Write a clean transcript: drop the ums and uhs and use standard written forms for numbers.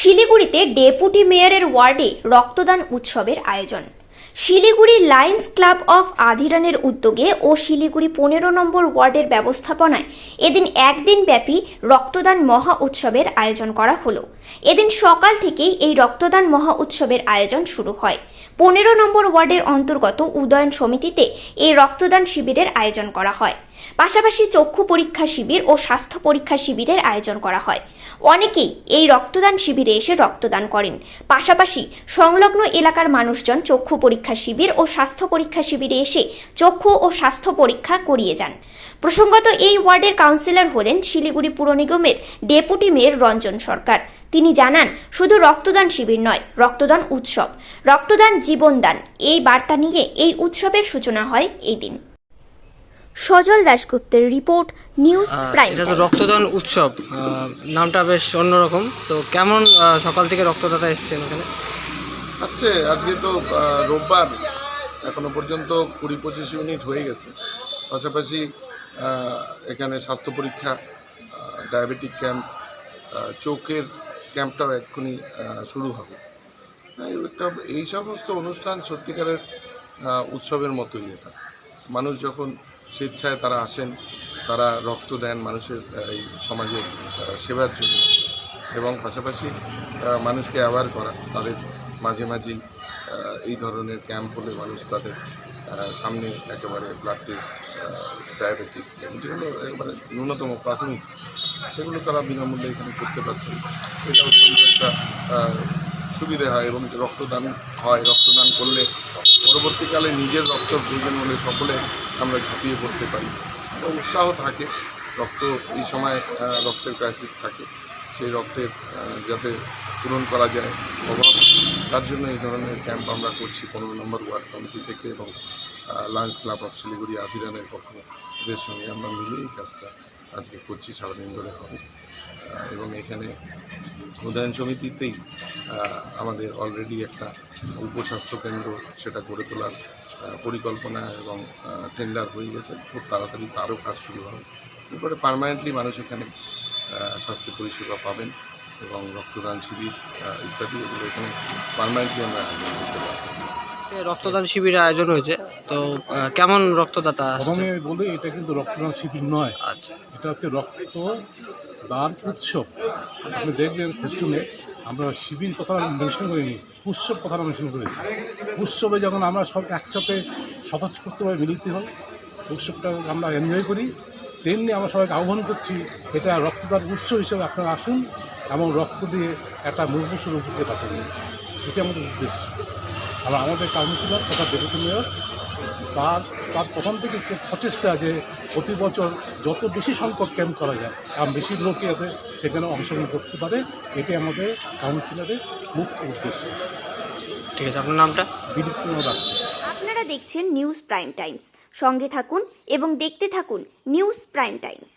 শিলিগুড়িতে ডেপুটি মেয়রের ওয়ার্ডে রক্তদান উৎসবের আয়োজন। শিলিগুড়ি লায়ন্স ক্লাব অফ আধিরানের উদ্যোগে ও শিলিগুড়ি 15 নম্বর ওয়ার্ডের ব্যবস্থাপনায় এদিন একদিন ব্যাপী রক্তদান মহা উৎসবের আয়োজন করা হলো। এদিন সকাল থেকেই এই রক্তদান মহা উৎসবের আয়োজন শুরু হয়। 15 নম্বর ওয়ার্ডের অন্তর্গত উদয়ন সমিতিতে এই রক্তদান শিবিরের আয়োজন করা হয়। পাশাপাশি চক্ষু পরীক্ষা শিবির ও স্বাস্থ্য পরীক্ষা শিবিরের আয়োজন করা হয়। অনেকেই এই রক্তদান শিবিরে এসে রক্তদান করেন। পাশাপাশি সংলগ্ন এলাকার মানুষজন চক্ষু পরীক্ষা শিবির ও স্বাস্থ্য পরীক্ষা শিবিরে এসে চক্ষু ও স্বাস্থ্য পরীক্ষা করিয়ে যান। প্রসঙ্গত এই ওয়ার্ডের কাউন্সিলর হলেন শিলিগুড়ি পুর নিগমের ডেপুটি মেয়র রঞ্জন সরকার। তিনি জানান, শুধু রক্তদান শিবির নয়, রক্তদান উৎসব, রক্তদান জীবনদান, এই বার্তা নিয়ে এই উৎসবের সূচনা হয় এই দিন। সজল দাশগুপ্তের রিপোর্ট, নিউজ প্রাইম। এটা তো রক্তদান উৎসব, নামটা বেশ অন্যরকম। তো কেমন সকাল থেকে রক্তদাতা এসেছেন এখানে? আসছে আজকে তো রোববার, এখনো পর্যন্ত 20-25 ইউনিট হয়ে গেছে। পাশাপাশি এখানে স্বাস্থ্য পরীক্ষা, ডায়াবেটিক ক্যাম্প, চোখের ক্যাম্পটাও এক্ষুনি শুরু হবে। এই সমস্ত অনুষ্ঠান সত্যিকারের উৎসবের মতোই। এটা মানুষ যখন স্বেচ্ছায় তারা আসেন, তারা রক্ত দেন মানুষের এই সমাজের সেবার জন্য, এবং পাশাপাশি মানুষকে অ্যাওয়ার করা, তাদের মাঝে মাঝেই এই ধরনের ক্যাম্প হলে মানুষ তাদের সামনে একেবারে ব্লাড টেস্ট, ডায়াবেটিক, যেগুলো একেবারে ন্যূনতম প্রাথমিক, সেগুলো তারা বিনামূল্যে এখানে করতে পারছেন। এটা অত্যন্ত একটা সুবিধে হয় এবং রক্তদান হয়। রক্তদান করলে পরবর্তীকালে নিজের রক্ত প্রয়োজন হলে সকলে আমরা ঝাঁপিয়ে পড়তে পারি, উৎসাহ থাকে। রক্ত এই সময় রক্তের ক্রাইসিস থাকে, সেই রক্তের যাতে পূরণ করা যায় অভাব, তার জন্য এই ধরনের ক্যাম্প আমরা করছি 15 নম্বর ওয়ার্ড কমিটি থেকে এবং লায়ন্স ক্লাব অফ শিলিগুড়ি আধিরানের পক্ষের সঙ্গে আমরা মিলে এই কাজটা আজকে করছি, সারাদিন ধরে হবে। এবং এখানে উদয়ন সমিতিতেই আমাদের অলরেডি একটা উপস্বাস্থ্য কেন্দ্র সেটা গড়ে তোলার পরিকল্পনা এবং টেন্ডার হয়ে গেছে। খুব তাড়াতাড়ি তারও কাজ শুরু হবে। এরপরে পার্মানেন্টলি মানুষ এখানে স্বাস্থ্য পরিষেবা পাবেন এবং রক্তদান শিবির ইত্যাদি এগুলো এখানে পার্মানেন্টলি আমরা আয়োজন করতে পারবো। রক্তদান শিবিরের আয়োজন হয়েছে, তো কেমন রক্তদাতা? প্রথমে বলি, এটা কিন্তু রক্তদান শিবির নয়। আচ্ছা, এটা হচ্ছে রক্তদান উৎসব। আপনি দেখবেন ফেস্টুনে আমরা শিবির কথা মেনশন করিনি, উৎসব কথাটা মেনশন করেছি। উৎসবে যখন আমরা সব একসাথে স্বতঃস্ফূর্তভাবে মিলিত হই, উৎসবটা আমরা এনজয় করি, তেমনি আমরা সবাইকে আহ্বান করছি এটা রক্তদান উৎসব হিসেবে আপনারা আসুন এবং রক্ত দিয়ে একটা মুখোশ রূপ দিতে পারছেন। এটি আমাদের উদ্দেশ্য। আর আমাদের কাউন্সিলর তথা ডেপুটি মেয়র তার প্রথম থেকে প্রচেষ্টা যে প্রতি বছর যত বেশি সংখ্যক ক্যাম্প করা যায় আর বেশি লোকে যাতে সেখানে অংশগ্রহণ করতে পারে, এটাই আমাদের কাউন্সিলরের মুখ্য উদ্দেশ্য। ঠিক আছে, আপনার নামটা? দিলীপ কুমার বাগচি। আপনারা দেখছেন নিউজ প্রাইম টাইমস। সঙ্গে থাকুন এবং দেখতে থাকুন নিউজ প্রাইম টাইমস।